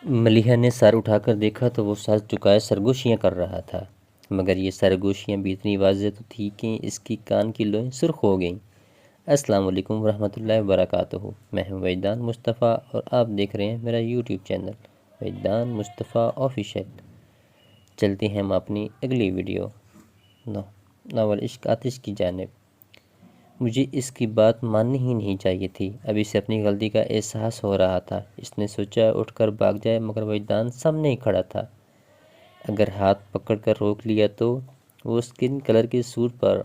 ملیحہ نے سر اٹھا کر دیکھا تو وہ سر جھکائے سرگوشیاں کر رہا تھا، مگر یہ سرگوشیاں بھی اتنی واضح تو تھی کہ اس کی کان کی لوئیں سرخ ہو گئیں۔ السلام علیکم ورحمۃ اللہ وبرکاتہ۔ میں ہوں وجدان مصطفیٰ اور آپ دیکھ رہے ہیں میرا یوٹیوب چینل وجدان مصطفیٰ آفیشیل۔ چلتے ہیں ہم اپنی اگلی ویڈیو ناول عشق آتش کی جانب۔ مجھے اس کی بات ماننی ہی نہیں چاہیے تھی، اب اسے اپنی غلطی کا احساس ہو رہا تھا۔ اس نے سوچا اٹھ کر بھاگ جائے، مگر وجدان سامنے ہی کھڑا تھا۔ اگر ہاتھ پکڑ کر روک لیا تو وہ اسکن کلر کے سوٹ پر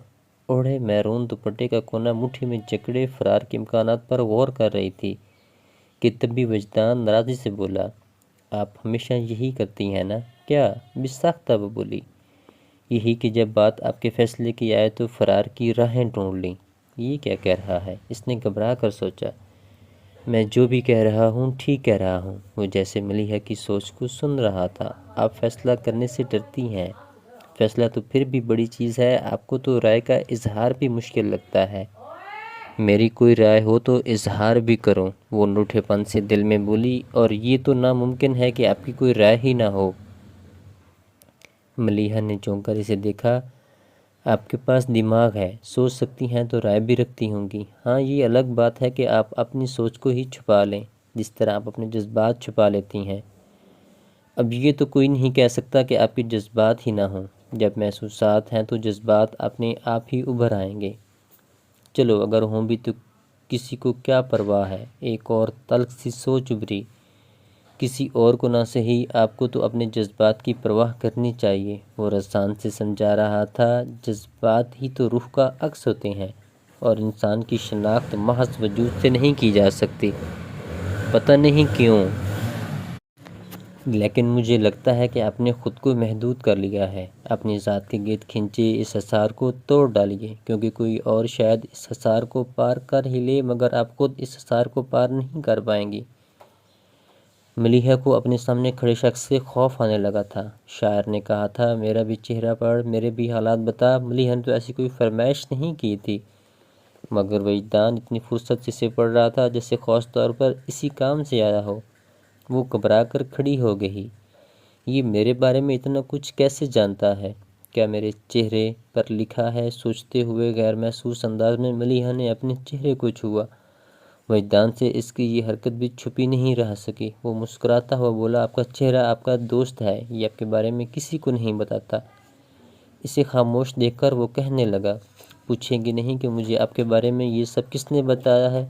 اوڑھے میرون دوپٹے کا کونا مٹھی میں جکڑے فرار کے امکانات پر غور کر رہی تھی کہ تب بھی وجدان ناراضی سے بولا، آپ ہمیشہ یہی کرتی ہیں نا؟ کیا؟ بساختہ وہ بولی، یہی کہ جب بات آپ کے فیصلے کی آئے تو فرار کی راہیں ڈھونڈ لیں۔ یہ کیا کہہ رہا ہے؟ اس نے گھبرا کر سوچا۔ میں جو بھی کہہ رہا ہوں ٹھیک کہہ رہا ہوں۔ وہ جیسے ملیحہ کی سوچ کو سن رہا تھا۔ آپ فیصلہ کرنے سے ڈرتی ہیں، فیصلہ تو پھر بھی بڑی چیز ہے، آپ کو تو رائے کا اظہار بھی مشکل لگتا ہے۔ میری کوئی رائے ہو تو اظہار بھی کروں، وہ نوٹھے پن سے دل میں بولی، اور یہ تو ناممکن ہے کہ آپ کی کوئی رائے ہی نہ ہو۔ ملیحہ نے چونک کر اسے دیکھا۔ آپ کے پاس دماغ ہے، سوچ سکتی ہیں تو رائے بھی رکھتی ہوں گی۔ ہاں، یہ الگ بات ہے کہ آپ اپنی سوچ کو ہی چھپا لیں، جس طرح آپ اپنے جذبات چھپا لیتی ہیں۔ اب یہ تو کوئی نہیں کہہ سکتا کہ آپ کے جذبات ہی نہ ہوں۔ جب محسوسات ہیں تو جذبات اپنے آپ ہی ابھر آئیں گے۔ چلو اگر ہوں بھی تو کسی کو کیا پرواہ ہے؟ ایک اور تلخ سی سوچ ابھری۔ کسی اور کو نہ صحیح، آپ کو تو اپنے جذبات کی پرواہ کرنی چاہیے۔ وہ رزان سے سمجھا رہا تھا، جذبات ہی تو روح کا عکس ہوتے ہیں، اور انسان کی شناخت محض وجود سے نہیں کی جا سکتی۔ پتہ نہیں کیوں، لیکن مجھے لگتا ہے کہ آپ نے خود کو محدود کر لیا ہے۔ اپنی ذات کے گرد کھنچے اس حصار کو توڑ ڈالیے، کیونکہ کوئی اور شاید اس حصار کو پار کر ہی لے، مگر آپ خود اس حصار کو پار نہیں کر پائیں گی۔ ملیحہ کو اپنے سامنے کھڑے شخص سے خوف آنے لگا تھا۔ شاعر نے کہا تھا، میرا بھی چہرہ پڑھ، میرے بھی حالات بتا۔ ملیحہ نے تو ایسی کوئی فرمائش نہیں کی تھی، مگر وجدان اتنی فرصت سے اسے پڑھ رہا تھا جیسے خاص طور پر اسی کام سے آیا ہو۔ وہ گھبرا کر کھڑی ہو گئی۔ یہ میرے بارے میں اتنا کچھ کیسے جانتا ہے؟ کیا میرے چہرے پر لکھا ہے؟ سوچتے ہوئے غیر محسوس انداز میں ملیحہ نے اپنے چہرے کو چھوا۔ وجدان سے اس کی یہ حرکت بھی چھپی نہیں رہ سکی۔ وہ مسکراتا ہوا بولا، آپ کا چہرہ آپ کا دوست ہے، یہ آپ کے بارے میں کسی کو نہیں بتاتا۔ اسے خاموش دیکھ کر وہ کہنے لگا، پوچھیں گی نہیں کہ مجھے آپ کے بارے میں یہ سب کس نے بتایا ہے؟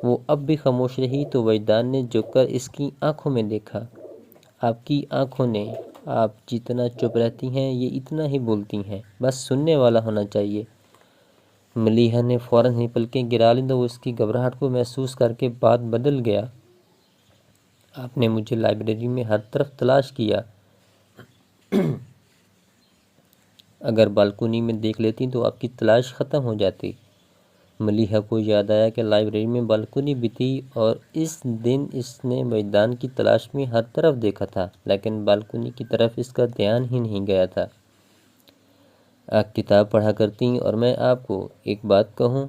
وہ اب بھی خاموش رہی تو وجدان نے جھک کر اس کی آنکھوں میں دیکھا۔ آپ کی آنکھوں نے، آپ جتنا چپ رہتی ہیں یہ اتنا ہی بولتی ہیں، بس سننے والا ہونا چاہیے۔ ملیحہ نے فوراً ہی پلکیں گرا لیں تو وہ اس کی گھبراہٹ کو محسوس کر کے بات بدل گیا۔ آپ نے مجھے لائبریری میں ہر طرف تلاش کیا، اگر بالکونی میں دیکھ لیتی تو آپ کی تلاش ختم ہو جاتی۔ ملیحہ کو یاد آیا کہ لائبریری میں بالکونی بھی تھی، اور اس دن اس نے وجدان کی تلاش میں ہر طرف دیکھا تھا، لیکن بالکونی کی طرف اس کا دھیان ہی نہیں گیا تھا۔ آپ کتاب پڑھا کرتی، اور میں آپ کو ایک بات کہوں،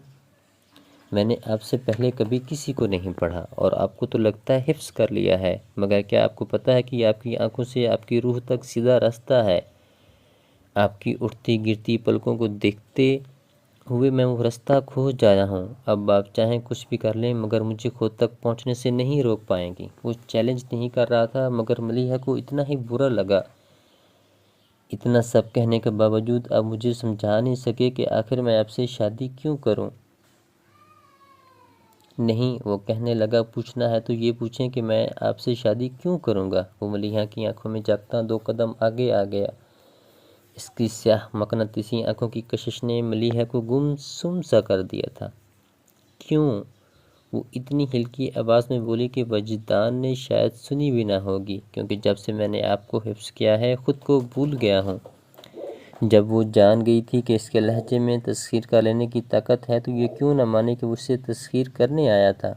میں نے آپ سے پہلے کبھی کسی کو نہیں پڑھا، اور آپ کو تو لگتا ہے حفظ کر لیا ہے، مگر کیا آپ کو پتہ ہے کہ آپ کی آنکھوں سے آپ کی روح تک سیدھا راستہ ہے؟ آپ کی اٹھتی گرتی پلکوں کو دیکھتے ہوئے میں وہ راستہ کھو جایا ہوں۔ اب آپ چاہیں کچھ بھی کر لیں، مگر مجھے خود تک پہنچنے سے نہیں روک پائیں گی۔ وہ چیلنج نہیں کر رہا تھا، مگر ملیحہ کو اتنا ہی برا لگا۔ اتنا سب کہنے کے باوجود آپ مجھے سمجھا نہیں سکے کہ آخر میں آپ سے شادی کیوں کروں؟ نہیں، وہ کہنے لگا، پوچھنا ہے تو یہ پوچھیں کہ میں آپ سے شادی کیوں کروں گا؟ وہ ملیحہ کی آنکھوں میں جھانکتا 2 قدم آگے آ گیا۔ اس کی سیاہ مقناطیسی آنکھوں کی کشش نے ملیحہ کو گم سم سا کر دیا تھا۔ کیوں؟ وہ اتنی ہلکی آواز میں بولی کہ وجدان نے شاید سنی بھی نہ ہوگی، کیونکہ جب سے میں نے آپ کو حفظ کیا ہے خود کو بھول گیا ہوں۔ جب وہ جان گئی تھی کہ اس کے لہجے میں تسخیر کر لینے کی طاقت ہے تو یہ کیوں نہ مانے کہ وہ اسے تسخیر کرنے آیا تھا۔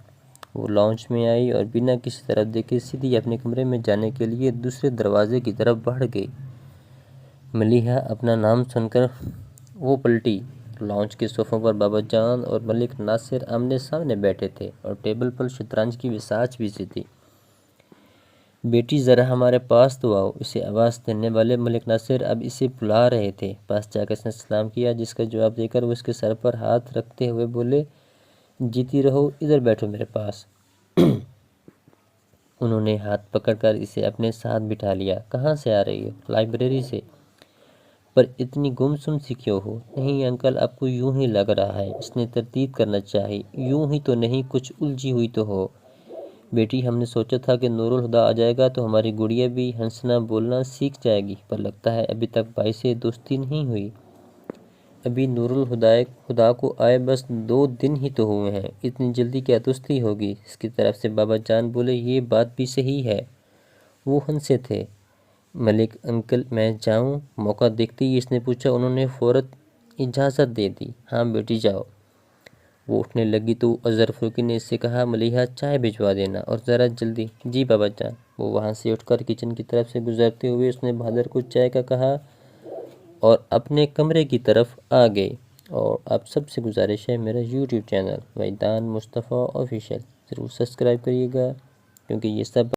وہ لاؤنج میں آئی اور بنا کسی طرف دیکھے سیدھی اپنے کمرے میں جانے کے لیے دوسرے دروازے کی طرف بڑھ گئی۔ ملیحہ اپنا نام سن کر وہ پلٹی۔ لاؤنج کے صوفوں پر بابا جان اور ملک ناصر آمنے سامنے بیٹھے تھے، اور ٹیبل پر شطرنج کی بساچ بچھی تھی۔ بیٹی ذرا ہمارے پاس تو آؤ، اسے آواز دینے والے ملک ناصر اب اسے بلا رہے تھے۔ پاس جا کر اس نے سلام کیا، جس کا جواب دے کر وہ اس کے سر پر ہاتھ رکھتے ہوئے بولے، جیتی رہو، ادھر بیٹھو میرے پاس۔ انہوں نے ہاتھ پکڑ کر اسے اپنے ساتھ بٹھا لیا۔ کہاں سے آ رہی ہو؟ لائبریری سے۔ پر اتنی گمسم سی کیوں ہو؟ نہیں انکل، آپ کو یوں ہی لگ رہا ہے، اس نے تردید کرنا چاہی۔ یوں ہی تو نہیں، کچھ الجھی ہوئی تو ہو۔ بیٹی ہم نے سوچا تھا کہ نور الہدیٰ آ جائے گا تو ہماری گڑیا بھی ہنسنا بولنا سیکھ جائے گی، پر لگتا ہے ابھی تک بھائی سے دوستی نہیں ہوئی۔ ابھی نور الہدیٰ کو آئے بس 2 دن ہی تو ہوئے ہیں، اتنی جلدی کیا دوستی ہوگی؟ اس کی طرف سے بابا جان بولے، یہ بات بھی صحیح ہے۔ وہ ہنسے تھے۔ ملک انکل میں جاؤں؟ موقع دیکھتے ہی اس نے پوچھا۔ انہوں نے فوراً اجازت دے دی۔ ہاں بیٹی جاؤ۔ وہ اٹھنے لگی تو اظہر فروغی نے اس سے کہا، ملیحہ چائے بھجوا دینا اور ذرا جلدی۔ جی بابا جان۔ وہ وہاں سے اٹھ کر کچن کی طرف سے گزرتے ہوئے اس نے بہادر کو چائے کا کہا اور اپنے کمرے کی طرف آ گئے۔ اور آپ سب سے گزارش ہے، میرا یوٹیوب چینل وحیدان مصطفیٰ آفیشیل ضرور سبسکرائب کریے گا، کیونکہ یہ سب